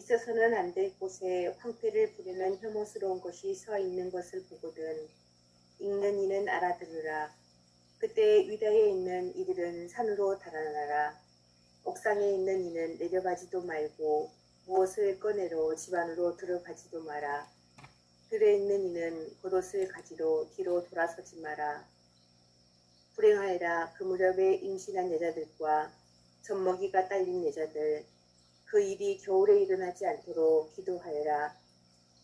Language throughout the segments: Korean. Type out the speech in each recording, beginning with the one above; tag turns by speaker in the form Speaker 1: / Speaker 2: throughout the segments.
Speaker 1: 있어서는 안 될 곳에 황폐를 부르는 혐오스러운 것이 서 있는 것을 보거든 읽는 이는 알아들으라. 그때 유다에 있는 이들은 산으로 달아나라. 옥상에 있는 이는 내려가지도 말고 무엇을 꺼내러 집 안으로 들어가지도 마라. 들에 있는 이는 겉옷을 가지러 뒤로 돌아서지 마라. 불행하여라. 그 무렵에 임신한 여자들과 젖먹이가 딸린 여자들, 그 일이 겨울에 일어나지 않도록 기도하여라.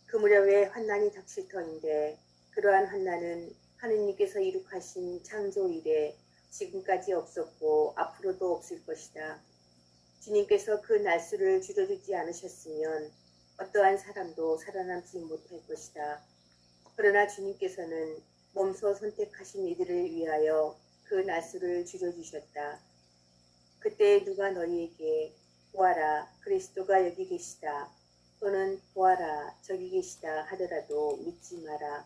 Speaker 1: 그 무렵에 환난이 닥칠 터인데 그러한 환난은 하느님께서 이룩하신 창조 이래 지금까지 없었고 앞으로도 없을 것이다. 주님께서 그 날수를 줄여주지 않으셨으면 어떠한 사람도 살아남지 못할 것이다. 그러나 주님께서는 몸소 선택하신 이들을 위하여 그 날수를 줄여주셨다. 그때 누가 너희에게 보아라, 그리스도가 여기 계시다, 또는 보아라, 저기 계시다 하더라도 믿지 마라.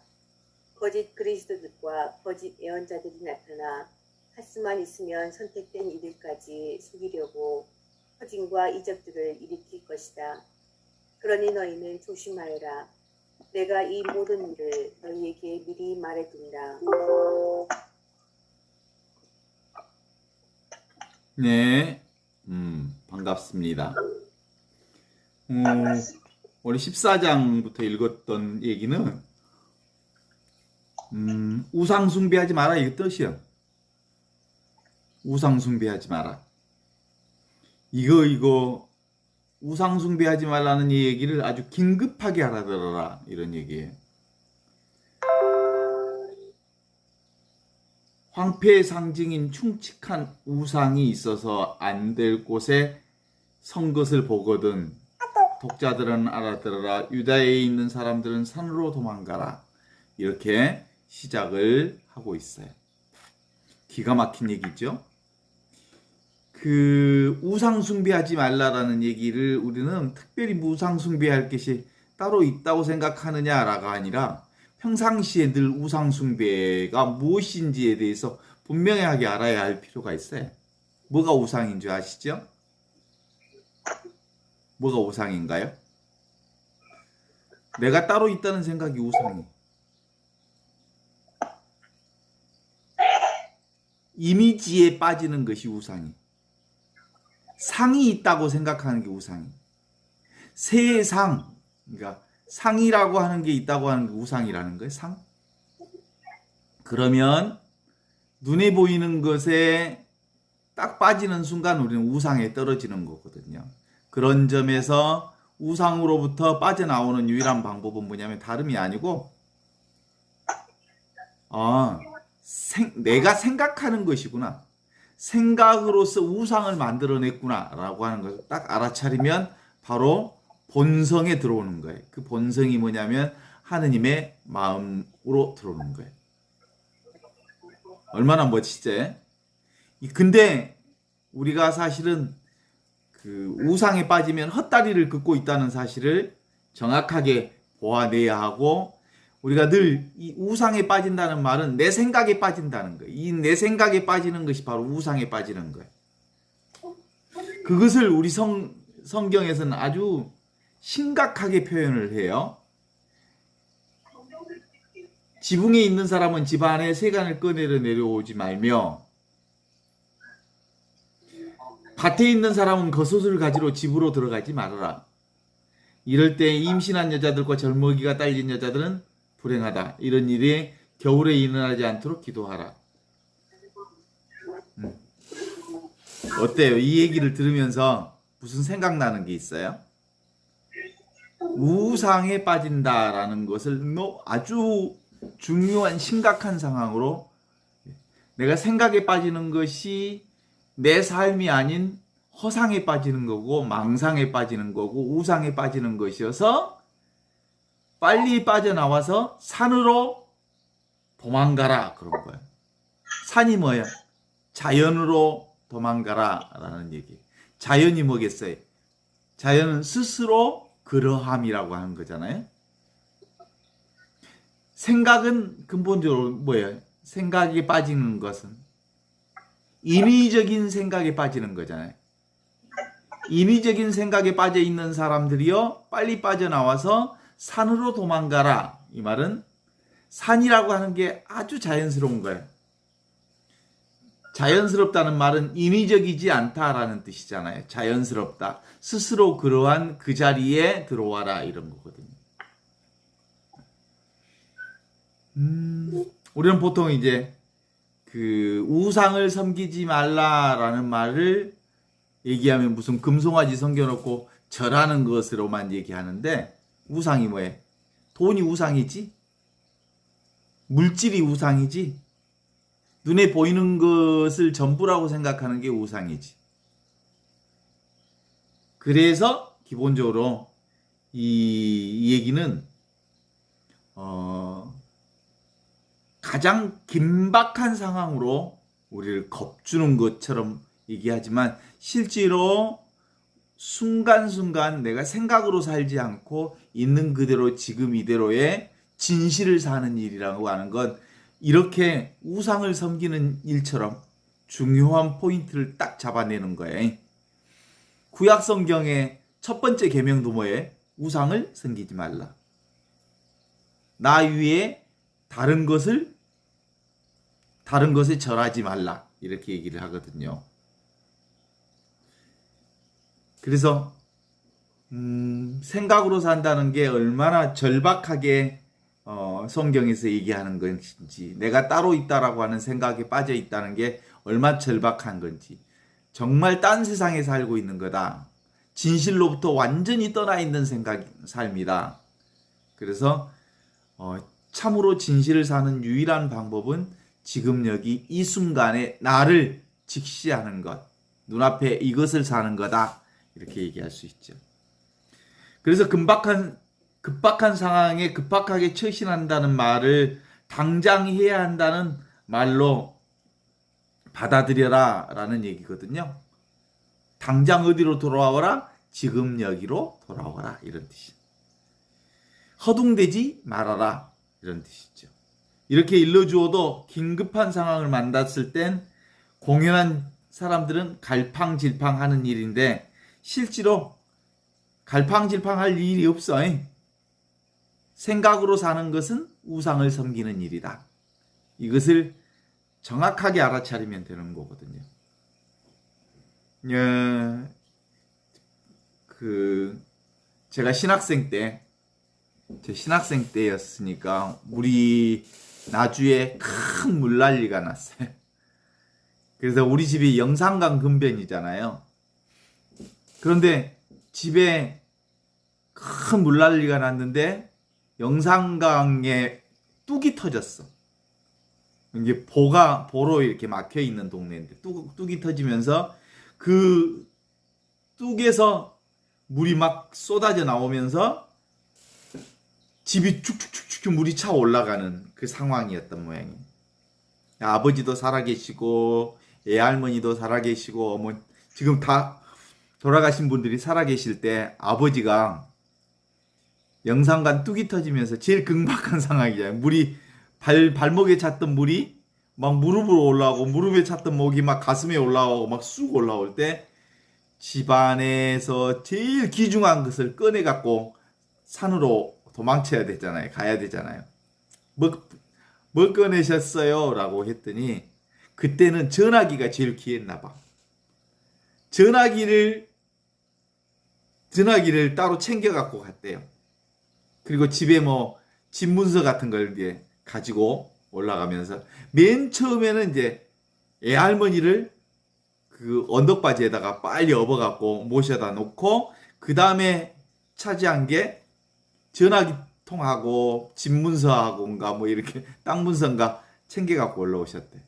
Speaker 1: 거짓 그리스도들과 거짓 예언자들이 나타나 할 수만 있으면 선택된 이들까지 속이려고 허징과 이적들을 일으킬 것이다. 그러니 너희는 조심하여라. 내가 이 모든 일을 너희에게 미리 말해둔다.
Speaker 2: 네, 반갑습니다. 우리 14장부터 읽었던 얘기는 우상 숭배하지 마라 이 뜻이야. 우상 숭배하지 마라. 이거 우상 숭배하지 말라는 이 얘기를 아주 긴급하게 알아들어라 이런 얘기예요. 황폐의 상징인 충직한 우상이 있어서 안 될 곳에 선 것을 보거든 독자들은 알아들어라. 유다에 있는 사람들은 산으로 도망가라. 이렇게 시작을 하고 있어요. 기가 막힌 얘기죠. 그 우상 숭배하지 말라라는 얘기를 우리는 특별히 우상 숭배할 것이 따로 있다고 생각하느냐라가 아니라 평상시에 늘 우상 숭배가 무엇인지에 대해서 분명하게 알아야 할 필요가 있어요. 뭐가 우상인 줄 아시죠? 뭐가 우상인가요? 내가 따로 있다는 생각이 우상이. 이미지에 빠지는 것이 우상이. 상이 있다고 생각하는 게 우상이. 세상, 그러니까 상이라고 하는 게 있다고 하는 게 우상이라는 거예요. 상. 그러면 눈에 보이는 것에 딱 빠지는 순간 우리는 우상에 떨어지는 거거든요. 그런 점에서 우상으로부터 빠져나오는 유일한 방법은 뭐냐면 다름이 아니고 내가 생각하는 것이구나. 생각으로서 우상을 만들어냈구나 라고 하는 것을 딱 알아차리면 바로 본성에 들어오는 거예요. 그 본성이 뭐냐면 하느님의 마음으로 들어오는 거예요. 얼마나 멋지지? 근데 우리가 사실은 그 우상에 빠지면 헛다리를 긋고 있다는 사실을 정확하게 보아내야 하고, 우리가 늘 이 우상에 빠진다는 말은 내 생각에 빠진다는 거예요. 이 내 생각에 빠지는 것이 바로 우상에 빠지는 거예요. 그것을 우리 성경에서는 아주 심각하게 표현을 해요. 지붕에 있는 사람은 집 안에 세간을 꺼내려 내려오지 말며, 밭에 있는 사람은 겉옷을 가지러 집으로 들어가지 말아라. 이럴 때 임신한 여자들과 젖먹이가 딸린 여자들은 불행하다. 이런 일이 겨울에 일어나지 않도록 기도하라. 어때요? 이 얘기를 들으면서 무슨 생각나는 게 있어요? 우상에 빠진다라는 것을 아주 중요한 심각한 상황으로, 내가 생각에 빠지는 것이 내 삶이 아닌 허상에 빠지는 거고 망상에 빠지는 거고 우상에 빠지는 것이어서 빨리 빠져나와서 산으로 도망가라 그런 거예요. 산이 뭐예요? 자연으로 도망가라 라는 얘기. 자연이 뭐겠어요? 자연은 스스로 그러함이라고 하는 거잖아요. 생각은 근본적으로 뭐예요? 생각에 빠지는 것은 인위적인 생각에 빠지는 거잖아요. 인위적인 생각에 빠져 있는 사람들이요 빨리 빠져나와서 산으로 도망가라. 이 말은 산이라고 하는 게 아주 자연스러운 거예요. 자연스럽다는 말은 인위적이지 않다라는 뜻이잖아요. 자연스럽다. 스스로 그러한 그 자리에 들어와라 이런 거거든요. 우리는 보통 이제 그 우상을 섬기지 말라라는 말을 얘기하면 무슨 금송아지 섬겨놓고 절하는 것으로만 얘기하는데 우상이 뭐예요? 돈이 우상이지? 물질이 우상이지? 눈에 보이는 것을 전부라고 생각하는 게 우상이지. 그래서 기본적으로 이 얘기는 가장 긴박한 상황으로 우리를 겁주는 것처럼 얘기하지만 실제로 순간순간 내가 생각으로 살지 않고 있는 그대로 지금 이대로의 진실을 사는 일이라고 하는 건 이렇게 우상을 섬기는 일처럼 중요한 포인트를 딱 잡아내는 거예요. 구약 성경의 첫 번째 계명도 뭐예요? 우상을 섬기지 말라. 나 위에 다른 것에 절하지 말라. 이렇게 얘기를 하거든요. 그래서 생각으로 산다는 게 얼마나 절박하게 성경에서 얘기하는 것인지, 내가 따로 있다라고 하는 생각에 빠져 있다는 게 얼마나 절박한 건지, 정말 딴 세상에 살고 있는 거다. 진실로부터 완전히 떠나 있는 삶이다. 그래서 참으로 진실을 사는 유일한 방법은 지금 여기 이 순간에 나를 직시하는 것, 눈앞에 이것을 사는 거다. 이렇게 얘기할 수 있죠. 그래서 급박한 상황에 급박하게 처신한다는 말을 당장 해야 한다는 말로 받아들여라 라는 얘기거든요. 당장 어디로 돌아와라? 지금 여기로 돌아와라. 이런 뜻이죠. 허둥대지 말아라. 이런 뜻이죠. 이렇게 일러주어도 긴급한 상황을 만났을 땐 공연한 사람들은 갈팡질팡하는 일인데 실제로 갈팡질팡할 일이 없어. 생각으로 사는 것은 우상을 섬기는 일이다. 이것을 정확하게 알아차리면 되는 거거든요. 제가 신학생 때였으니까 우리 나주에 큰 물난리가 났어요. 그래서 우리 집이 영산강 근변이잖아요. 그런데 집에 큰 물난리가 났는데 영산강에 뚝이 터졌어. 이게 보로 이렇게 막혀 있는 동네인데 뚝이 터지면서 그 뚝에서 물이 막 쏟아져 나오면서 집이 축축축축 물이 차 올라가는 그 상황이었던 모양이에요. 아버지도 살아계시고 애할머니도 살아계시고 지금 다 돌아가신 분들이 살아계실 때 아버지가 영산강 뚝이 터지면서 제일 긴박한 상황이잖아요. 물이 발목에 찼던 물이 막 무릎으로 올라오고 무릎에 찼던 목이 막 가슴에 올라오고 막 쑥 올라올 때 집안에서 제일 귀중한 것을 꺼내 갖고 산으로 도망쳐야 되잖아요. 가야 되잖아요. 뭐 꺼내셨어요? 라고 했더니 그때는 전화기가 제일 귀했나 봐. 전화기를 따로 챙겨 갖고 갔대요. 그리고 집에 집 문서 같은 걸 이제 가지고 올라가면서 맨 처음에는 이제 애할머니를 그 언덕바지에다가 빨리 업어갖고 모셔다 놓고 그 다음에 차지한 게 전화기통하고 집 문서하고인가 이렇게 땅 문서인가 챙겨갖고 올라오셨대.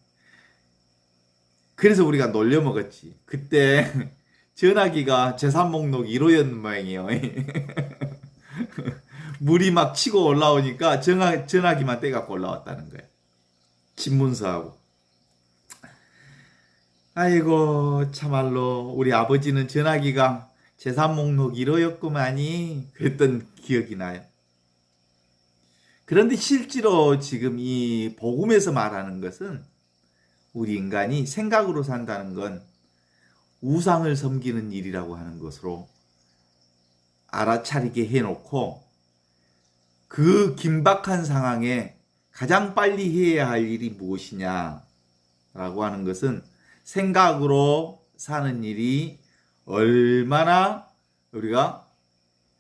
Speaker 2: 그래서 우리가 놀려 먹었지. 그때 전화기가 재산 목록 1호였는 모양이에요. 물이 막 치고 올라오니까 전화기만 떼갖고 올라왔다는 거예요. 집문서하고. 아이고 참말로 우리 아버지는 전화기가 재산 목록 1호였구만이 그랬던 기억이 나요. 그런데 실제로 지금 이 복음에서 말하는 것은 우리 인간이 생각으로 산다는 건 우상을 섬기는 일이라고 하는 것으로 알아차리게 해놓고 그 긴박한 상황에 가장 빨리 해야 할 일이 무엇이냐라고 하는 것은 생각으로 사는 일이 얼마나 우리가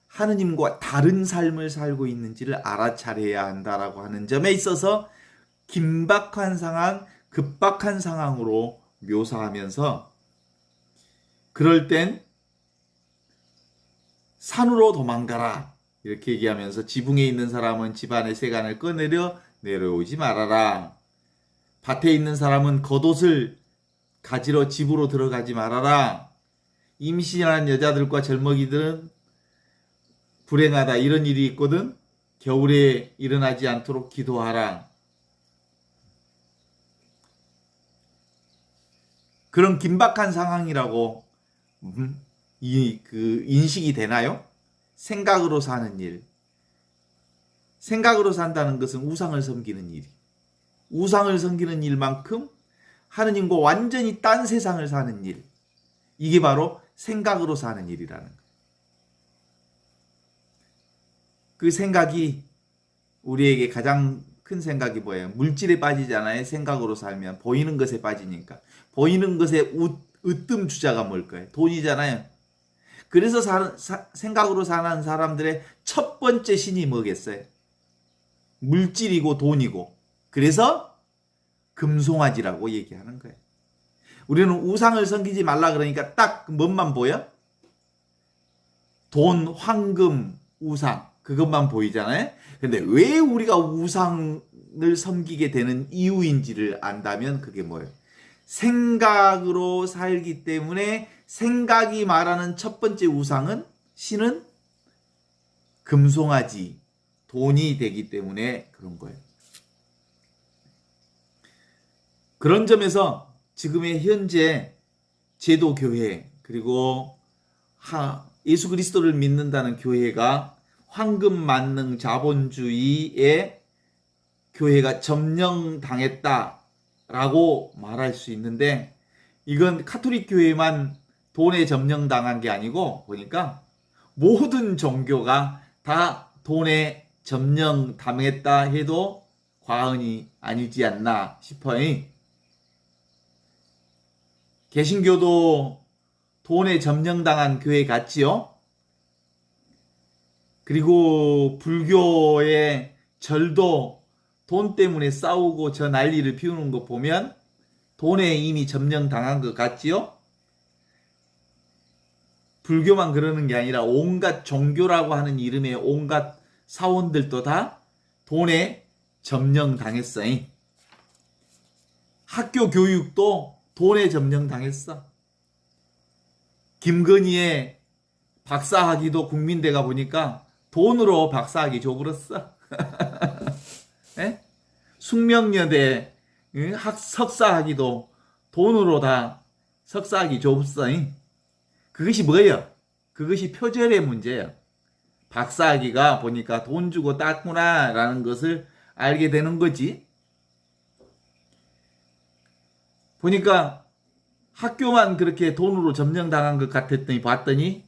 Speaker 2: 하느님과 다른 삶을 살고 있는지를 알아차려야 한다라고 하는 점에 있어서 긴박한 상황, 급박한 상황으로 묘사하면서 그럴 땐 산으로 도망가라 이렇게 얘기하면서 지붕에 있는 사람은 집안의 세간을 꺼내려 내려오지 말아라. 밭에 있는 사람은 겉옷을 가지러 집으로 들어가지 말아라. 임신한 여자들과 젊은이들은 불행하다. 이런 일이 있거든. 겨울에 일어나지 않도록 기도하라. 그런 긴박한 상황이라고 인식이 되나요? 생각으로 사는 일. 생각으로 산다는 것은 우상을 섬기는 일. 우상을 섬기는 일만큼 하느님과 완전히 딴 세상을 사는 일. 이게 바로 생각으로 사는 일이라는 거예요. 그 생각이 우리에게 가장 큰 생각이 뭐예요? 물질에 빠지잖아요. 생각으로 살면 보이는 것에 빠지니까. 보이는 것에 으뜸 주자가 뭘까요? 돈이잖아요. 그래서 생각으로 사는 사람들의 첫 번째 신이 뭐겠어요? 물질이고 돈이고. 그래서 금송아지라고 얘기하는 거예요. 우리는 우상을 섬기지 말라 그러니까 딱 뭔만 보여? 돈, 황금, 우상 그것만 보이잖아요. 근데 왜 우리가 우상을 섬기게 되는 이유인지를 안다면 그게 뭐예요? 생각으로 살기 때문에 생각이 말하는 첫 번째 우상은 신은 금송아지, 돈이 되기 때문에 그런 거예요. 그런 점에서 지금의 현재 제도교회 그리고 예수 그리스도를 믿는다는 교회가 황금 만능 자본주의의 교회가 점령당했다라고 말할 수 있는데 이건 카톨릭 교회만 돈에 점령당한 게 아니고 보니까 모든 종교가 다 돈에 점령당했다 해도 과언이 아니지 않나 싶어요. 개신교도 돈에 점령당한 교회 같지요? 그리고 불교의 절도 돈 때문에 싸우고 저 난리를 피우는 거 보면 돈에 이미 점령당한 것 같지요? 불교만 그러는 게 아니라 온갖 종교라고 하는 이름의 온갖 사원들도 다 돈에 점령당했어요. 학교 교육도 돈에 점령당했어. 김건희의 박사학위도 국민대가 보니까 돈으로 박사학위 줘버렸어. 예? 숙명여대 석사학위도 돈으로 다 석사학위 줘버렸어. 그것이 뭐예요? 그것이 표절의 문제예요. 박사학위가 보니까 돈 주고 땄구나 라는 것을 알게 되는 거지. 보니까 학교만 그렇게 돈으로 점령당한 것 같았더니 봤더니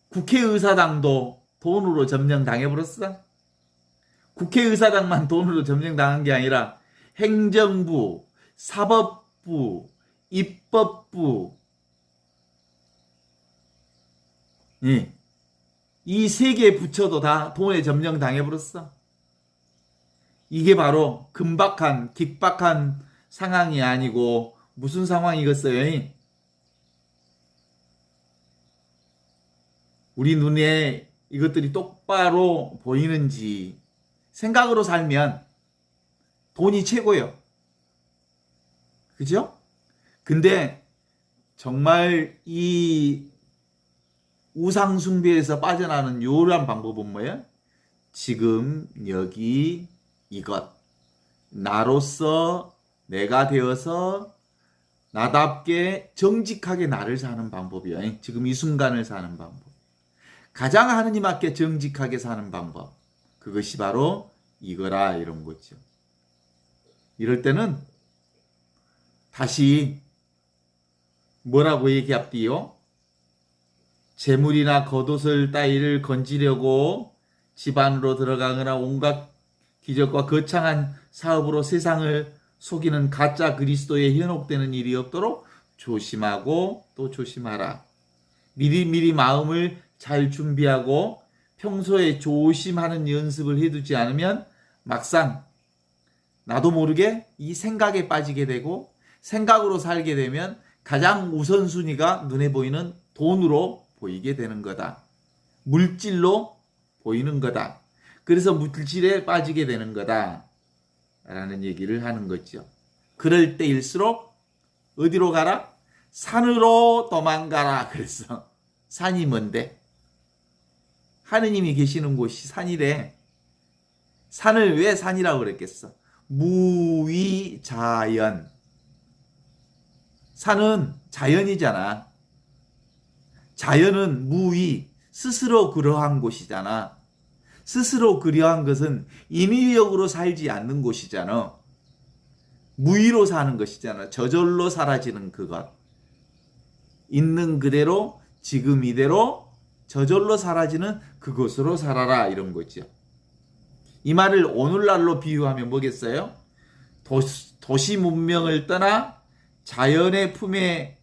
Speaker 2: 국회의사당도 돈으로 점령당해버렸어. 국회의사당만 돈으로 점령당한 게 아니라 행정부, 사법부, 입법부 이 세 개 부처도 다 돈에 점령당해버렸어. 이게 바로 긴박한 상황이 아니고 무슨 상황이겠어요? 우리 눈에 이것들이 똑바로 보이는지 생각으로 살면 돈이 최고예요. 그죠? 근데 정말 이 우상 숭배에서 빠져나가는 유일한 방법은 뭐예요? 지금 여기 이것 나로서 내가 되어서 나답게 정직하게 나를 사는 방법이에요. 지금 이 순간을 사는 방법. 가장 하느님 앞에 정직하게 사는 방법. 그것이 바로 이거라 이런 거죠. 이럴 때는 다시 뭐라고 얘기합디요? 재물이나 겉옷을 따위를 건지려고 집 안으로 들어가거나 온갖 기적과 거창한 사업으로 세상을 속이는 가짜 그리스도에 현혹되는 일이 없도록 조심하고 또 조심하라. 미리미리 마음을 잘 준비하고 평소에 조심하는 연습을 해두지 않으면 막상 나도 모르게 이 생각에 빠지게 되고 생각으로 살게 되면 가장 우선순위가 눈에 보이는 돈으로 보이게 되는 거다. 물질로 보이는 거다. 그래서 물질에 빠지게 되는 거다. 라는 얘기를 하는 거죠. 그럴 때일수록 어디로 가라? 산으로 도망가라. 그래서 산이 뭔데? 하느님이 계시는 곳이 산이래. 산을 왜 산이라고 그랬겠어? 무위자연. 산은 자연이잖아. 자연은 무위, 스스로 그러한 곳이잖아. 스스로 그러한 것은 인위적으로 살지 않는 곳이잖아. 무위로 사는 것이잖아. 저절로 사라지는 그것. 있는 그대로 지금 이대로 저절로 사라지는 그것으로 살아라 이런 거죠. 이 말을 오늘날로 비유하면 뭐겠어요? 도시 문명을 떠나 자연의 품에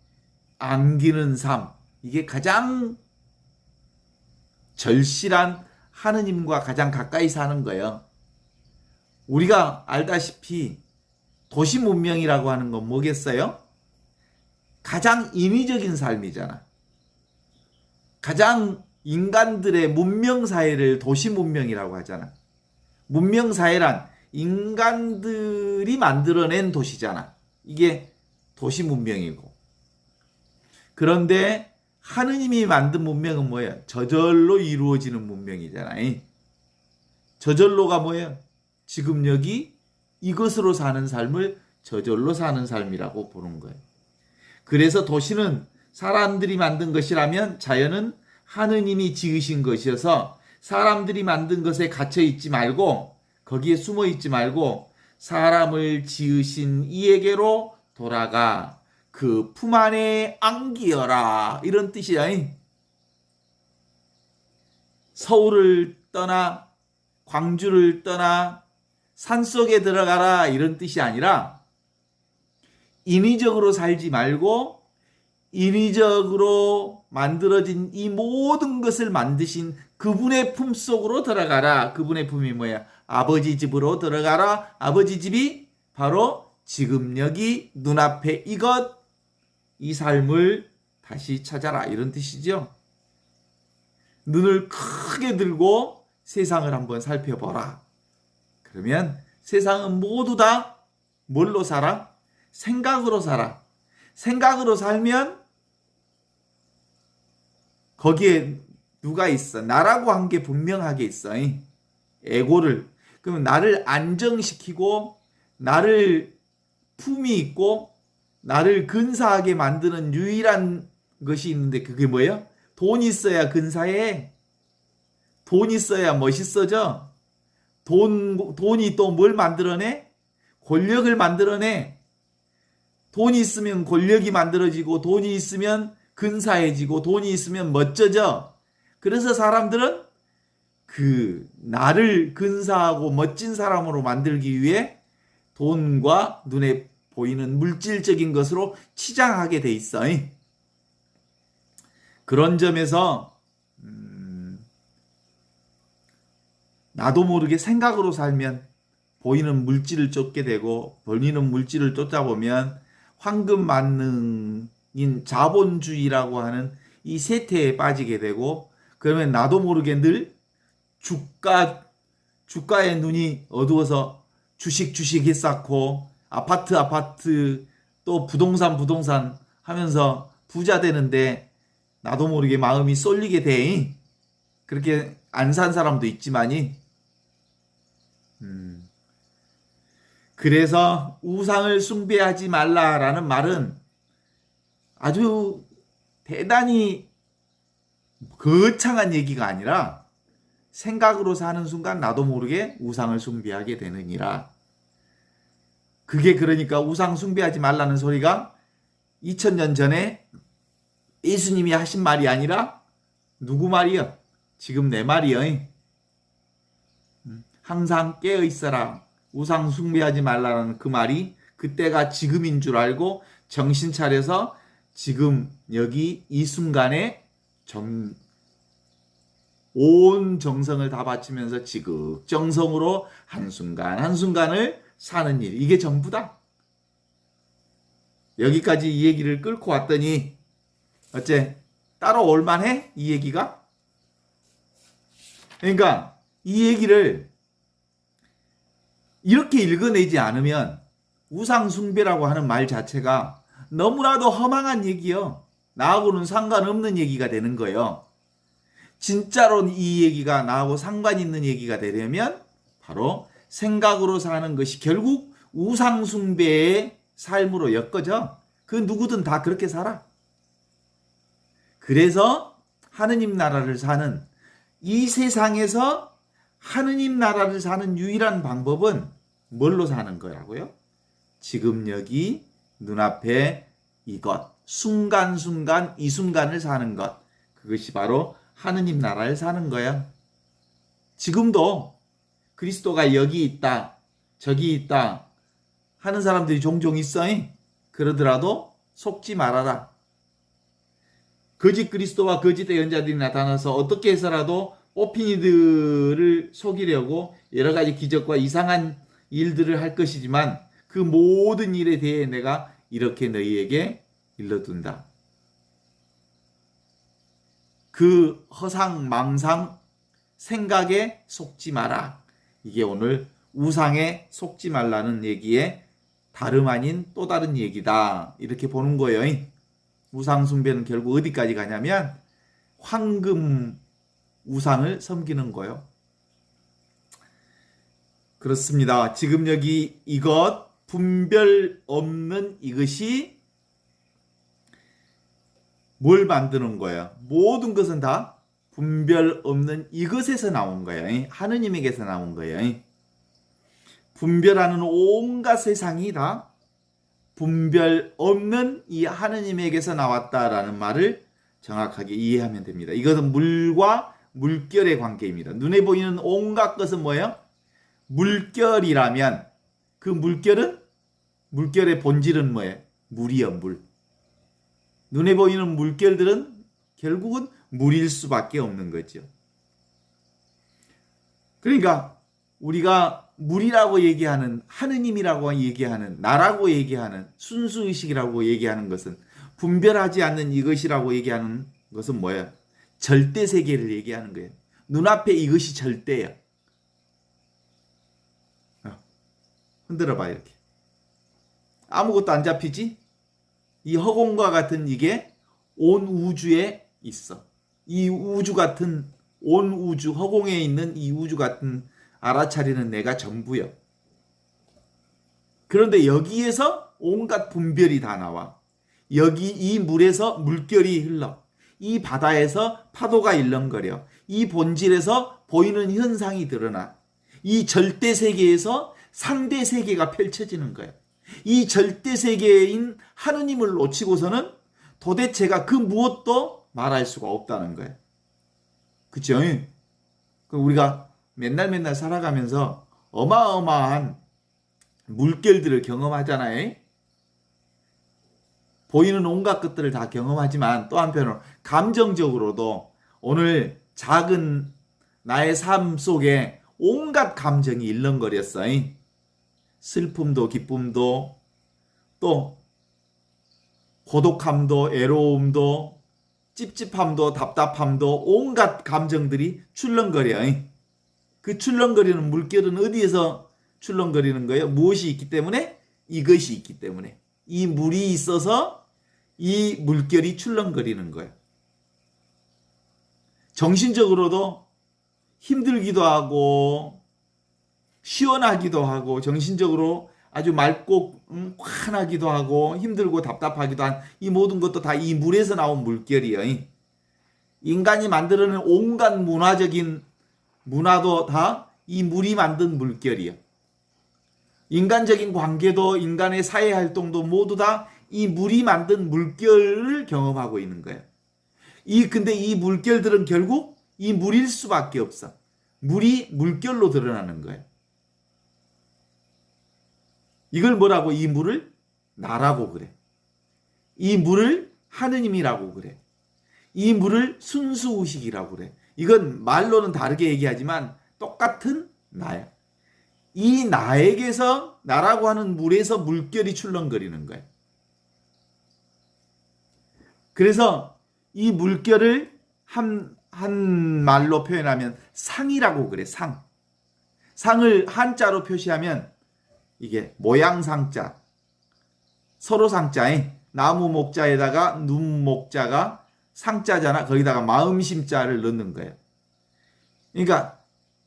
Speaker 2: 안기는 삶. 이게 가장 절실한 하느님과 가장 가까이 사는 거예요. 우리가 알다시피 도시 문명이라고 하는 건 뭐겠어요? 가장 인위적인 삶이잖아. 가장 인간들의 문명사회를 도시 문명이라고 하잖아. 문명사회란 인간들이 만들어낸 도시잖아. 이게 도시 문명이고. 그런데 하느님이 만든 문명은 뭐예요? 저절로 이루어지는 문명이잖아요. 저절로가 뭐예요? 지금 여기 이것으로 사는 삶을 저절로 사는 삶이라고 보는 거예요. 그래서 도시는 사람들이 만든 것이라면 자연은 하느님이 지으신 것이어서 사람들이 만든 것에 갇혀 있지 말고 거기에 숨어 있지 말고 사람을 지으신 이에게로 돌아가 그 품 안에 안기어라 이런 뜻이야. 서울을 떠나 광주를 떠나 산속에 들어가라 이런 뜻이 아니라 인위적으로 살지 말고 인위적으로 만들어진 이 모든 것을 만드신 그분의 품 속으로 들어가라. 그분의 품이 뭐야? 아버지 집으로 들어가라. 아버지 집이 바로 지금 여기 눈앞에 이것 이 삶을 다시 찾아라 이런 뜻이죠. 눈을 크게 들고 세상을 한번 살펴보라. 그러면 세상은 모두 다 뭘로 살아? 생각으로 살아. 생각으로 살면 거기에 누가 있어? 나라고 한 게 분명하게 있어. 에고를. 그러면 나를 안정시키고 나를 품이 있고 나를 근사하게 만드는 유일한 것이 있는데 그게 뭐예요? 돈 있어야 근사해. 돈 있어야 멋있어져. 돈이 또 뭘 만들어내? 권력을 만들어내. 돈이 있으면 권력이 만들어지고 돈이 있으면 근사해지고 돈이 있으면 멋져져. 그래서 사람들은 그 나를 근사하고 멋진 사람으로 만들기 위해 돈과 눈에 보이는 물질적인 것으로 치장하게 돼 있어. 그런 점에서 나도 모르게 생각으로 살면 보이는 물질을 쫓게 되고 보이는 물질을 쫓아보면 황금 만능인 자본주의라고 하는 이 세태에 빠지게 되고 그러면 나도 모르게 늘 주가에 눈이 어두워서 주식 쌓고 아파트 또 부동산 하면서 부자 되는데 나도 모르게 마음이 쏠리게 돼. 그렇게 안 산 사람도 있지만이 그래서 우상을 숭배하지 말라라는 말은 아주 대단히 거창한 얘기가 아니라 생각으로 사는 순간 나도 모르게 우상을 숭배하게 되느니라. 그게 그러니까 우상 숭배하지 말라는 소리가 2000년 전에 예수님이 하신 말이 아니라 누구 말이요? 지금 내 말이요. 항상 깨어 있어라. 우상 숭배하지 말라는 그 말이 그때가 지금인 줄 알고 정신 차려서 지금 여기 이 순간에 온 정성을 다 바치면서 지극정성으로 한순간 한순간을 사는 일. 이게 전부다. 여기까지 이 얘기를 끌고 왔더니 어째 따라올 만해? 이 얘기가? 그러니까 이 얘기를 이렇게 읽어내지 않으면 우상숭배라고 하는 말 자체가 너무나도 허망한 얘기요. 나하고는 상관없는 얘기가 되는 거예요. 진짜로 이 얘기가 나하고 상관 있는 얘기가 되려면 바로 생각으로 사는 것이 결국 우상숭배의 삶으로 엮어져. 그 누구든 다 그렇게 살아. 그래서 하느님 나라를 사는 이 세상에서 하느님 나라를 사는 유일한 방법은 뭘로 사는 거라고요? 지금 여기 눈앞에 이것, 순간순간 이 순간을 사는 것. 그것이 바로 하느님 나라를 사는 거야. 지금도 그리스도가 여기 있다, 저기 있다 하는 사람들이 종종 있어. 그러더라도 속지 말아라. 거짓 그리스도와 거짓 예언자들이 나타나서 어떻게 해서라도 오피니들을 속이려고 여러 가지 기적과 이상한 일들을 할 것이지만 그 모든 일에 대해 내가 이렇게 너희에게 일러둔다. 그 허상, 망상, 생각에 속지 마라. 이게 오늘 우상에 속지 말라는 얘기에 다름 아닌 또 다른 얘기다. 이렇게 보는 거예요. 우상 숭배는 결국 어디까지 가냐면 황금 우상을 섬기는 거예요. 그렇습니다. 지금 여기 이것 분별 없는 이것이 뭘 만드는 거예요? 모든 것은 다 분별 없는 이것에서 나온 거예요. 하느님에게서 나온 거예요. 분별하는 온갖 세상이 다 분별 없는 이 하느님에게서 나왔다라는 말을 정확하게 이해하면 됩니다. 이것은 물과 물결의 관계입니다. 눈에 보이는 온갖 것은 뭐예요? 물결이라면 그 물결의 본질은 뭐예요? 물이요, 물. 눈에 보이는 물결들은 결국은 물일 수밖에 없는 거죠. 그러니까 우리가 물이라고 얘기하는, 하느님이라고 얘기하는, 나라고 얘기하는, 순수의식이라고 얘기하는 것은, 분별하지 않는 이것이라고 얘기하는 것은 뭐예요? 절대 세계를 얘기하는 거예요. 눈앞에 이것이 절대야. 흔들어 봐, 이렇게. 아무것도 안 잡히지? 이 허공과 같은 이게 온 우주에 있어. 이 우주 같은, 온 우주, 허공에 있는 이 우주 같은 알아차리는 내가 전부요. 그런데 여기에서 온갖 분별이 다 나와. 여기 이 물에서 물결이 흘러. 이 바다에서 파도가 일렁거려. 이 본질에서 보이는 현상이 드러나. 이 절대 세계에서 상대 세계가 펼쳐지는 거야. 이 절대 세계인 하느님을 놓치고서는 도대체가 그 무엇도 말할 수가 없다는 거야. 그쵸? 우리가 맨날 살아가면서 어마어마한 물결들을 경험하잖아요. 보이는 온갖 것들을 다 경험하지만 또 한편으로 감정적으로도 오늘 작은 나의 삶 속에 온갖 감정이 일렁거렸어요. 슬픔도 기쁨도 또 고독함도 애로움도 찝찝함도 답답함도 온갖 감정들이 출렁거려. 그 출렁거리는 물결은 어디에서 출렁거리는 거예요? 무엇이 있기 때문에? 이것이 있기 때문에. 이 물이 있어서 이 물결이 출렁거리는 거예요. 정신적으로도 힘들기도 하고 시원하기도 하고 정신적으로 아주 맑고 환하기도 하고 힘들고 답답하기도 한 이 모든 것도 다 이 물에서 나온 물결이에요. 인간이 만들어낸 온갖 문화적인 문화도 다 이 물이 만든 물결이에요. 인간적인 관계도 인간의 사회 활동도 모두 다 이 물이 만든 물결을 경험하고 있는 거예요. 근데 이 물결들은 결국 이 물일 수밖에 없어. 물이 물결로 드러나는 거예요. 이걸 뭐라고? 이 물을 나라고 그래. 이 물을 하느님이라고 그래. 이 물을 순수의식이라고 그래. 이건 말로는 다르게 얘기하지만 똑같은 나야. 이 나에게서, 나라고 하는 물에서 물결이 출렁거리는 거예요. 그래서 이 물결을 한 말로 표현하면 상이라고 그래. 상을 한자로 표시하면 이게 모양상자, 서로 상자에 나무 목자에다가 눈 목자가 상자잖아. 거기다가 마음심자를 넣는 거예요. 그러니까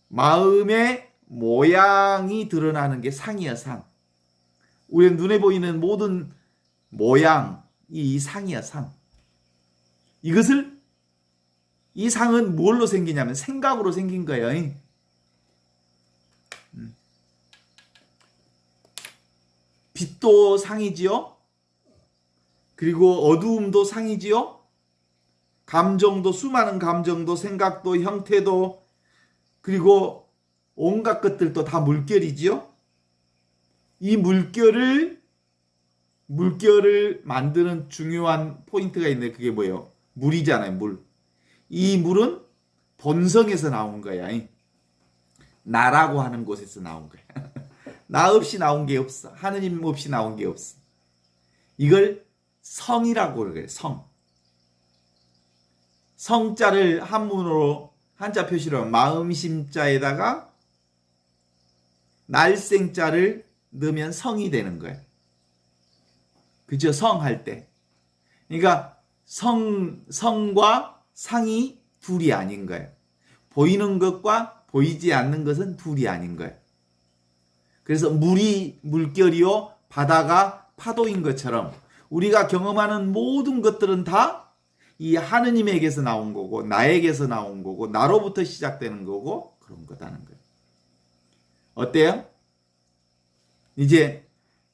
Speaker 2: 마음의 모양이 드러나는 게 상이야, 상. 우리 눈에 보이는 모든 모양이 이 상이야, 상. 이 상은 뭘로 생기냐면 생각으로 생긴 거예요. 빛도 상이지요. 그리고 어두움도 상이지요. 감정도, 수많은 감정도, 생각도, 형태도, 그리고 온갖 것들도 다 물결이지요. 이 물결을 만드는 중요한 포인트가 있는데 그게 뭐예요? 물이잖아요, 물. 이 물은 본성에서 나온 거야. 나라고 하는 곳에서 나온 거야. 나 없이 나온 게 없어. 하느님 없이 나온 게 없어. 이걸 성이라고 그래, 성. 성자를 한문으로 한자 표시로 마음심자에다가 날생자를 넣으면 성이 되는 거예요. 그죠? 성할 때. 그러니까 성과 상이 둘이 아닌 거예요. 보이는 것과 보이지 않는 것은 둘이 아닌 거예요. 그래서 물이 물결이요, 바다가 파도인 것처럼 우리가 경험하는 모든 것들은 다 이 하느님에게서 나온 거고, 나에게서 나온 거고, 나로부터 시작되는 거고, 그런 거다는 거예요. 어때요? 이제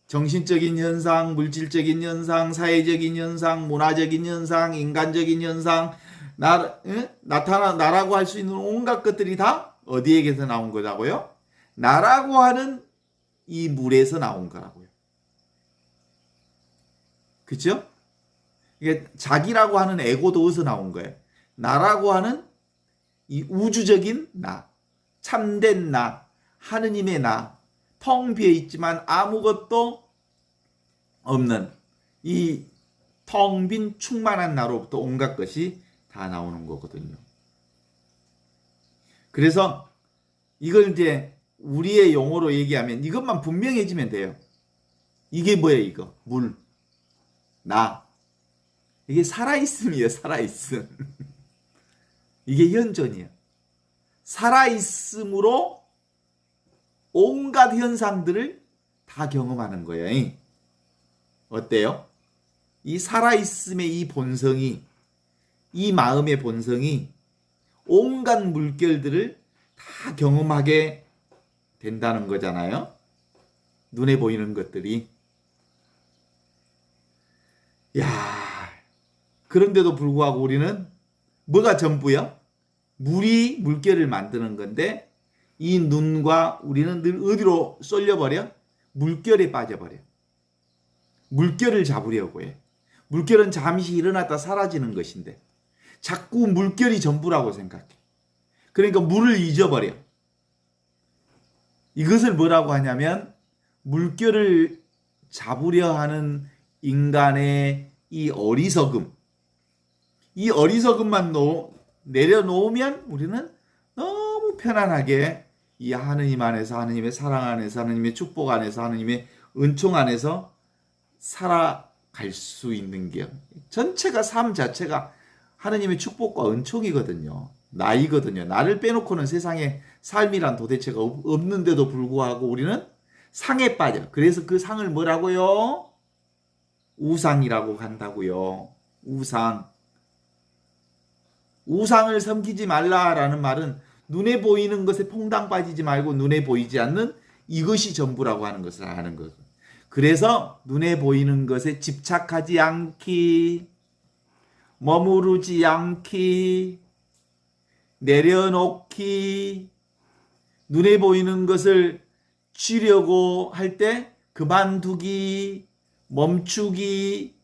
Speaker 2: 정신적인 현상, 물질적인 현상, 사회적인 현상, 문화적인 현상, 인간적인 현상, 나라고 할 수 있는 온갖 것들이 다 어디에게서 나온 거라고요? 나라고 하는 이 물에서 나온 거라고요. 그렇죠? 이게 자기라고 하는 에고도 어디서 나온 거예요? 나라고 하는 이 우주적인 나, 참된 나, 하느님의 나, 텅 비어 있지만 아무것도 없는 이 텅 빈 충만한 나로부터 온갖 것이 다 나오는 거거든요. 그래서 이걸 이제 우리의 용어로 얘기하면 이것만 분명해지면 돼요. 이게 뭐예요, 이거? 물, 나. 이게 살아있음이에요, 살아있음. 이게 현존이에요. 살아있음으로 온갖 현상들을 다 경험하는 거예요. 어때요? 이 살아있음의 이 본성이, 이 마음의 본성이 온갖 물결들을 다 경험하게 된다는 거잖아요. 눈에 보이는 것들이. 야, 그런데도 불구하고 우리는 뭐가 전부야? 물이 물결을 만드는 건데 이 눈과 우리는 늘 어디로 쏠려버려? 물결에 빠져버려. 물결을 잡으려고 해. 물결은 잠시 일어났다 사라지는 것인데 자꾸 물결이 전부라고 생각해. 그러니까 물을 잊어버려. 이것을 뭐라고 하냐면 물결을 잡으려 하는 인간의 이 어리석음. 이 어리석음만 내려놓으면 우리는 너무 편안하게 이 하느님 안에서, 하느님의 사랑 안에서, 하느님의 축복 안에서, 하느님의 은총 안에서 살아갈 수 있는 게 전체가, 삶 자체가 하느님의 축복과 은총이거든요. 나이거든요. 나를 빼놓고는 세상에 삶이란 도대체가 없는데도 불구하고 우리는 상에 빠져. 그래서 그 상을 뭐라고요? 우상이라고 한다고요. 우상. 우상을 섬기지 말라라는 말은 눈에 보이는 것에 퐁당 빠지지 말고 눈에 보이지 않는 이것이 전부라고 하는 것을 아는 거죠. 그래서 눈에 보이는 것에 집착하지 않기, 머무르지 않기, 내려놓기, 눈에 보이는 것을 취려고 할 때 그만두기, 멈추기,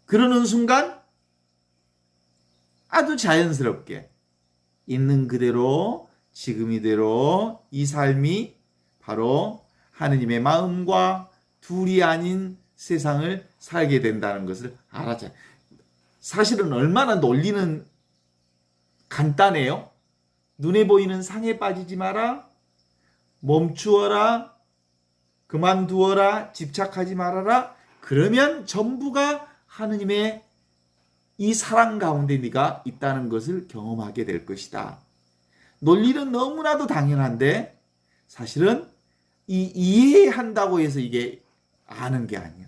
Speaker 2: 그러는 순간 아주 자연스럽게 있는 그대로 지금 이대로 이 삶이 바로 하느님의 마음과 둘이 아닌 세상을 살게 된다는 것을 알았죠. 사실은 얼마나 논리는 간단해요. 눈에 보이는 상에 빠지지 마라, 멈추어라, 그만두어라, 집착하지 말아라. 그러면 전부가 하느님의 이 사랑 가운데 네가 있다는 것을 경험하게 될 것이다. 논리는 너무나도 당연한데 사실은 이 이해한다고 해서 이게 아는 게 아니야.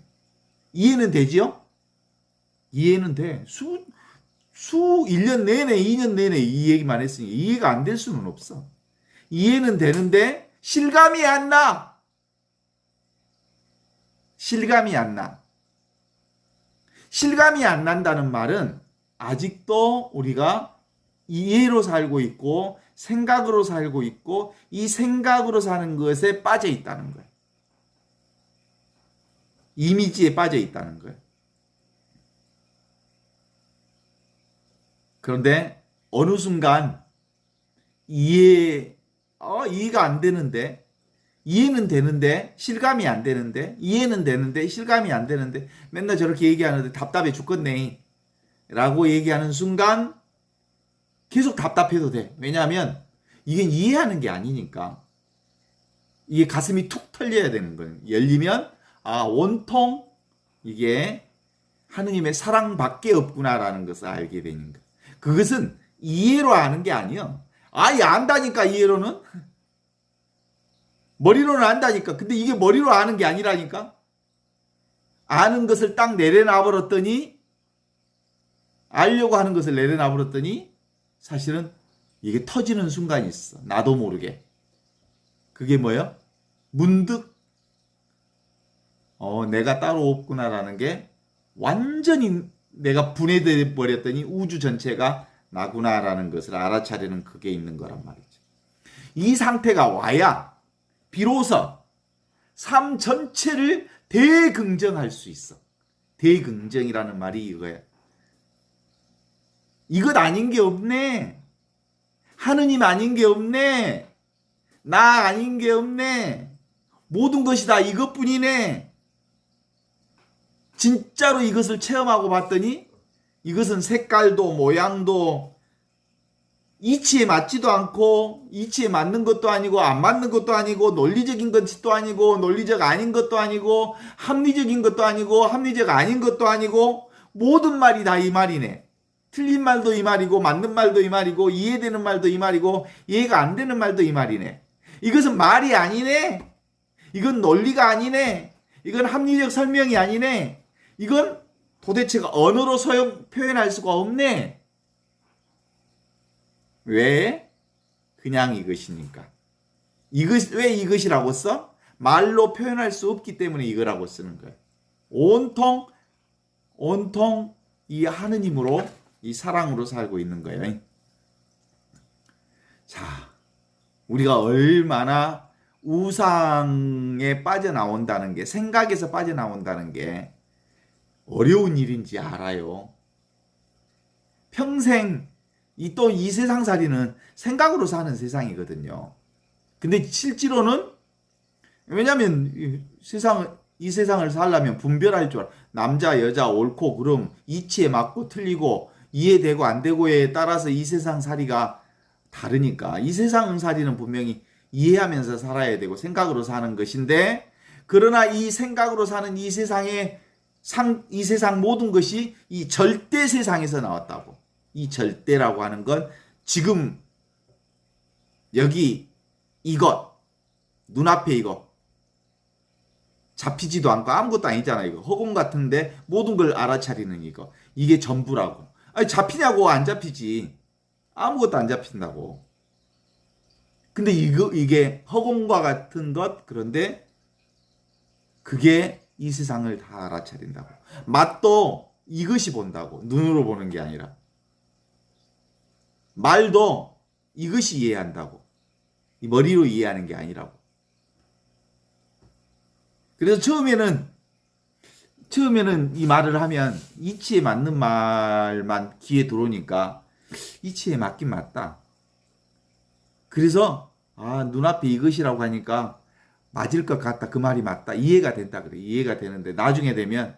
Speaker 2: 이해는 되지요? 이해는 돼. 1년 내내, 2년 내내 이 얘기만 했으니 이해가 안 될 수는 없어. 이해는 되는데 실감이 안 나. 실감이 안 나. 실감이 안 난다는 말은 아직도 우리가 이해로 살고 있고 생각으로 살고 있고 이 생각으로 사는 것에 빠져 있다는 거예요. 이미지에 빠져 있다는 거예요. 그런데 어느 순간 이해가 안 되는데, 이해는 되는데 실감이 안 되는데, 이해는 되는데 실감이 안 되는데 맨날 저렇게 얘기하는데 답답해 죽겠네 라고 얘기하는 순간 계속 답답해도 돼. 왜냐하면 이건 이해하는 게 아니니까. 이게 가슴이 툭 털려야 되는 거예요. 열리면 온통 이게 하느님의 사랑밖에 없구나라는 것을 알게 되는 거예요. 그것은 이해로 아는 게 아니에요. 아예 안다니까. 이해로는 머리로는 안다니까. 근데 이게 머리로 아는 게 아니라니까. 아는 것을 딱 내려놔 버렸더니, 알려고 하는 것을 내려놔 버렸더니 사실은 이게 터지는 순간이 있어. 나도 모르게. 그게 뭐예요? 문득 내가 따로 없구나라는 게 완전히 내가 분해돼 버렸더니 우주 전체가 나구나라는 것을 알아차리는 그게 있는 거란 말이죠. 이 상태가 와야 비로소 삶 전체를 대긍정할 수 있어. 대긍정이라는 말이 이거야. 이것 아닌 게 없네. 하느님 아닌 게 없네. 나 아닌 게 없네. 모든 것이 다 이것뿐이네. 진짜로 이것을 체험하고 봤더니 이것은 색깔도 모양도 이치에 맞지도 않고 이치에 맞는 것도 아니고 안 맞는 것도 아니고 논리적인 것도 아니고 논리적 아닌 것도 아니고 합리적인 것도 아니고 합리적 아닌 것도 아니고 모든 말이 다 이 말이네. 틀린 말도 이 말이고 맞는 말도 이 말이고 이해되는 말도 이 말이고 이해가 안 되는 말도 이 말이네. 이것은 말이 아니네. 이건 논리가 아니네. 이건 합리적 설명이 아니네. 이건 도대체가 언어로 표현할 수가 없네. 왜? 그냥 이것이니까. 왜 이것이라고 써? 말로 표현할 수 없기 때문에 이거라고 쓰는 거예요. 온통 이 하느님으로, 이 사랑으로 살고 있는 거예요. 자, 우리가 얼마나 우상에 빠져나온다는 게, 생각에서 빠져나온다는 게 어려운 일인지 알아요. 평생 이 세상살이는 생각으로 사는 세상이거든요. 근데 실제로는, 왜냐하면 이 세상을 살려면 분별할 줄 알아. 남자, 여자, 옳고 그름, 이치에 맞고 틀리고 이해되고 안 되고에 따라서 이 세상살이가 다르니까 이 세상살이는 분명히 이해하면서 살아야 되고 생각으로 사는 것인데, 그러나 이 생각으로 사는 이 세상 모든 것이 이 절대 세상에서 나왔다고. 이 절대라고 하는 건 지금 여기 이것, 눈앞에 이거 잡히지도 않고 아무것도 아니잖아. 이거 허공 같은데 모든 걸 알아차리는 이거, 이게 전부라고. 아니 잡히냐고. 안 잡히지. 아무것도 안 잡힌다고. 근데 이게 허공과 같은 것, 그런데 그게 이 세상을 다 알아차린다고. 맛도 이것이 본다고. 눈으로 보는 게 아니라. 말도 이것이 이해한다고. 이 머리로 이해하는 게 아니라고. 그래서 처음에는 이 말을 하면 이치에 맞는 말만 귀에 들어오니까 이치에 맞긴 맞다. 그래서 눈앞에 이것이라고 하니까 맞을 것 같다. 그 말이 맞다. 이해가 된다. 그래. 이해가 되는데 나중에 되면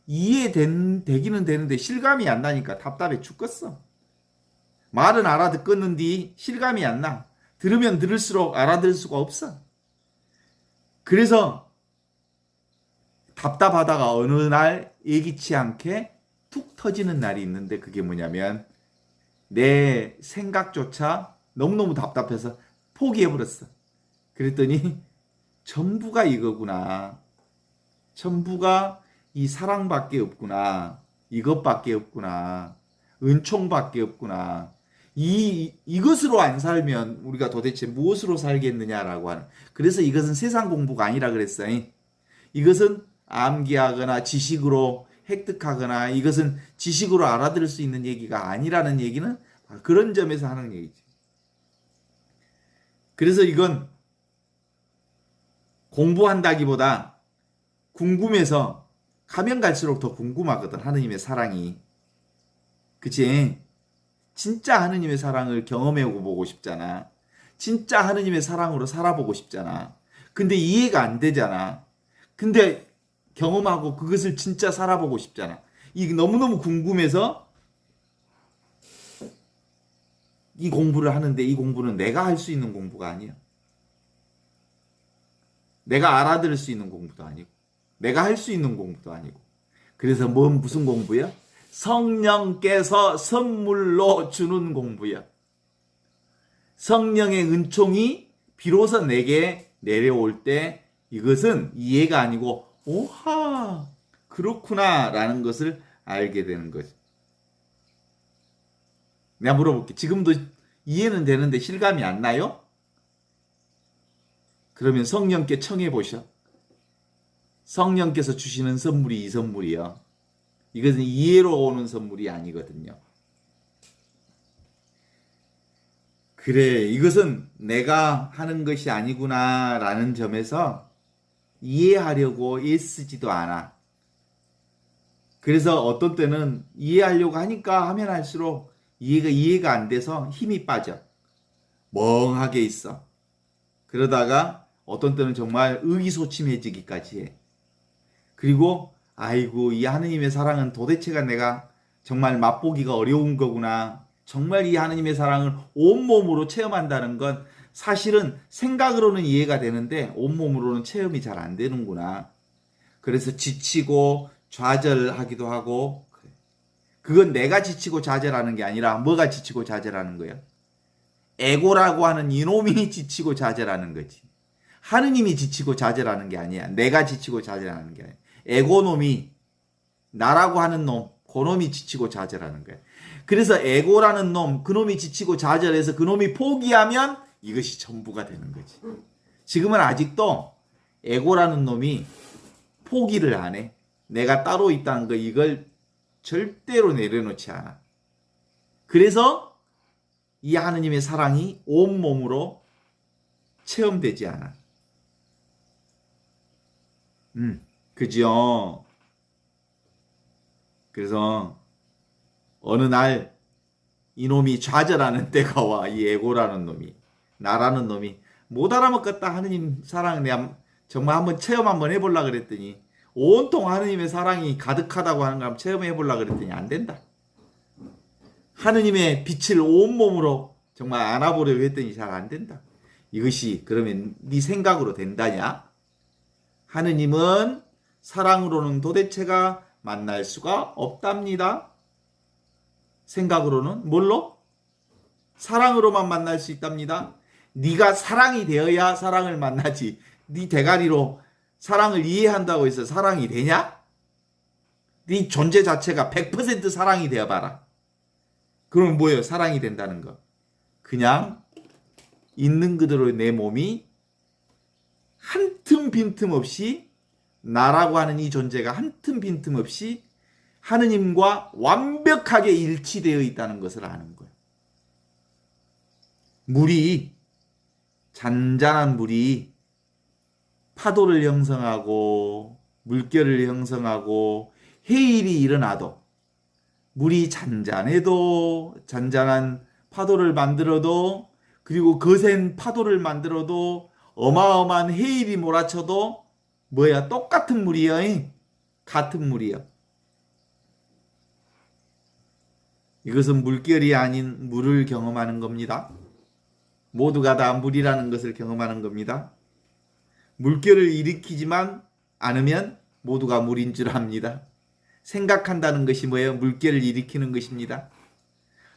Speaker 2: 되기는 되는데 실감이 안 나니까 답답해 죽겠어. 말은 알아듣겠는데 실감이 안 나. 들으면 들을수록 알아들을 수가 없어. 그래서 답답하다가 어느 날 예기치 않게 툭 터지는 날이 있는데 그게 뭐냐면 내 생각조차 너무너무 답답해서 포기해버렸어. 그랬더니 전부가 이거구나. 전부가 이 사랑밖에 없구나. 이것밖에 없구나. 은총밖에 없구나. 이것으로 안 살면 우리가 도대체 무엇으로 살겠느냐라고 하는. 그래서 이것은 세상 공부가 아니라 그랬어. 이것은 암기하거나 지식으로 획득하거나 이것은 지식으로 알아들을 수 있는 얘기가 아니라는 얘기는 그런 점에서 하는 얘기지. 그래서 이건 공부한다기보다 궁금해서 가면 갈수록 더 궁금하거든. 하느님의 사랑이. 그치? 진짜 하느님의 사랑을 경험해보고 보고 싶잖아. 진짜 하느님의 사랑으로 살아보고 싶잖아. 근데 이해가 안 되잖아. 근데 경험하고 그것을 진짜 살아보고 싶잖아. 이게 너무너무 궁금해서 이 공부를 하는데 이 공부는 내가 할 수 있는 공부가 아니야. 내가 알아들을 수 있는 공부도 아니고 내가 할 수 있는 공부도 아니고. 그래서 무슨 공부야? 성령께서 선물로 주는 공부야. 성령의 은총이 비로소 내게 내려올 때 이것은 이해가 아니고 오하 그렇구나 라는 것을 알게 되는 거지. 내가 물어볼게. 지금도 이해는 되는데 실감이 안 나요? 그러면 성령께 청해 보셔. 성령께서 주시는 선물이 이 선물이요. 이것은 이해로 오는 선물이 아니거든요. 그래, 이것은 내가 하는 것이 아니구나 라는 점에서 이해하려고 애쓰지도 않아. 그래서 어떤 때는 이해하려고 하니까 하면 할수록 이해가 안 돼서 힘이 빠져. 멍하게 있어. 그러다가 어떤 때는 정말 의기소침해지기까지 해. 그리고 아이고 이 하느님의 사랑은 도대체가 내가 정말 맛보기가 어려운 거구나. 정말 이 하느님의 사랑을 온몸으로 체험한다는 건 사실은 생각으로는 이해가 되는데 온몸으로는 체험이 잘 안 되는구나. 그래서 지치고 좌절하기도 하고. 그건 내가 지치고 좌절하는 게 아니라 뭐가 지치고 좌절하는 거야? 에고라고 하는 이놈이 지치고 좌절하는 거지. 하느님이 지치고 좌절하는 게 아니야. 내가 지치고 좌절하는 게 아니야. 에고놈이 나라고 하는 놈, 그놈이 지치고 좌절하는 거야. 그래서 에고라는 놈, 그놈이 지치고 좌절해서 그놈이 포기하면 이것이 전부가 되는 거지. 지금은 아직도 에고라는 놈이 포기를 안 해. 내가 따로 있다는 거 이걸 절대로 내려놓지 않아. 그래서 이 하느님의 사랑이 온몸으로 체험되지 않아. 그죠? 그래서 어느 날 이놈이 좌절하는 때가 와. 이 에고라는 놈이, 나라는 놈이 못 알아먹겠다. 하느님 사랑 내가 정말 한번 체험 한번 해보려고 그랬더니 온통 하느님의 사랑이 가득하다고 하는 걸 한번 체험해보려고 그랬더니 안 된다. 하느님의 빛을 온몸으로 정말 안아보려고 했더니 잘 안 된다. 이것이 그러면 네 생각으로 된다냐? 하느님은 사랑으로는 도대체가 만날 수가 없답니다. 생각으로는 뭘로? 사랑으로만 만날 수 있답니다. 네가 사랑이 되어야 사랑을 만나지. 네 대가리로 사랑을 이해한다고 해서 사랑이 되냐? 네 존재 자체가 100% 사랑이 되어봐라. 그럼 뭐예요? 사랑이 된다는 거. 그냥 있는 그대로 내 몸이 한 틈 빈틈 없이 나라고 하는 이 존재가 한 틈 빈틈 없이 하느님과 완벽하게 일치되어 있다는 것을 아는 거예요. 물이, 잔잔한 물이 파도를 형성하고 물결을 형성하고 해일이 일어나도, 물이 잔잔해도, 잔잔한 파도를 만들어도, 그리고 거센 파도를 만들어도, 어마어마한 해일이 몰아쳐도 뭐야? 똑같은 물이요. 같은 물이요. 이것은 물결이 아닌 물을 경험하는 겁니다. 모두가 다 물이라는 것을 경험하는 겁니다. 물결을 일으키지만 않으면 모두가 물인 줄 압니다. 생각한다는 것이 뭐예요? 물결을 일으키는 것입니다.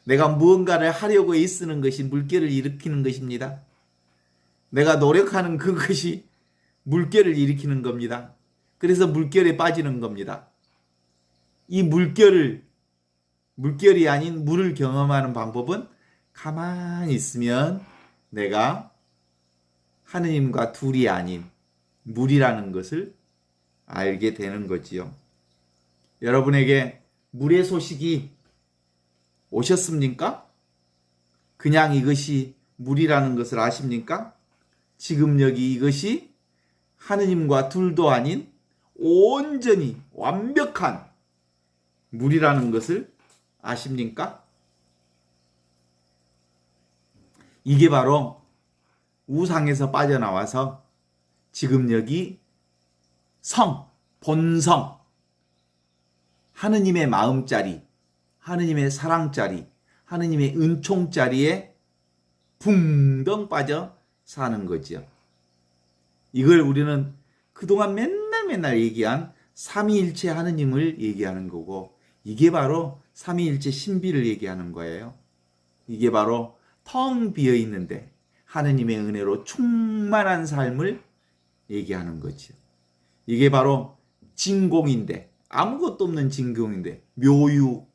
Speaker 2: 내가 무언가를 하려고 애쓰는 것이 물결을 일으키는 것입니다. 내가 노력하는 그것이 물결을 일으키는 겁니다. 그래서 물결에 빠지는 겁니다. 이 물결이 아닌 물을 경험하는 방법은 가만히 있으면 내가 하느님과 둘이 아닌 물이라는 것을 알게 되는 거지요. 여러분에게 물의 소식이 오셨습니까? 그냥 이것이 물이라는 것을 아십니까? 지금 여기 이것이 하느님과 둘도 아닌 온전히 완벽한 물이라는 것을 아십니까? 이게 바로 우상에서 빠져나와서 지금 여기 본성, 하느님의 마음자리, 하느님의 사랑자리, 하느님의 은총자리에 붕덩 빠져 사는 거지요. 이걸 우리는 그동안 맨날 얘기한 삼위일체 하느님을 얘기하는 거고, 이게 바로 삼위일체 신비를 얘기하는 거예요. 이게 바로 텅 비어 있는데 하느님의 은혜로 충만한 삶을 얘기하는 거죠. 이게 바로 진공인데, 아무것도 없는 진공인데 묘유,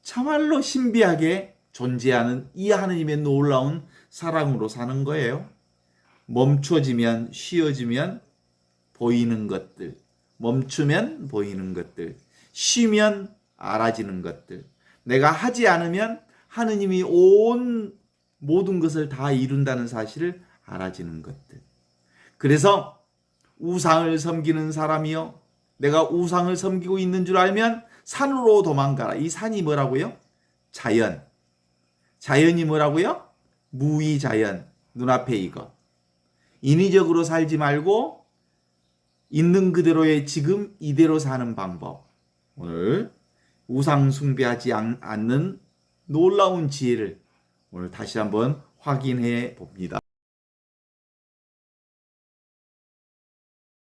Speaker 2: 참말로 신비하게 존재하는 이 하느님의 놀라운 사랑으로 사는 거예요. 멈춰지면, 쉬어지면 보이는 것들, 멈추면 보이는 것들, 쉬면 알아지는 것들, 내가 하지 않으면 하느님이 온 모든 것을 다 이룬다는 사실을 알아지는 것들. 그래서 우상을 섬기는 사람이요, 내가 우상을 섬기고 있는 줄 알면 산으로 도망가라. 이 산이 뭐라고요? 자연. 자연이 뭐라고요? 무의자연. 눈앞에 이거. 인위적으로 살지 말고 있는 그대로의 지금 이대로 사는 방법. 오늘 우상 숭배하지 않는 놀라운 지혜를 오늘 다시 한번 확인해 봅니다.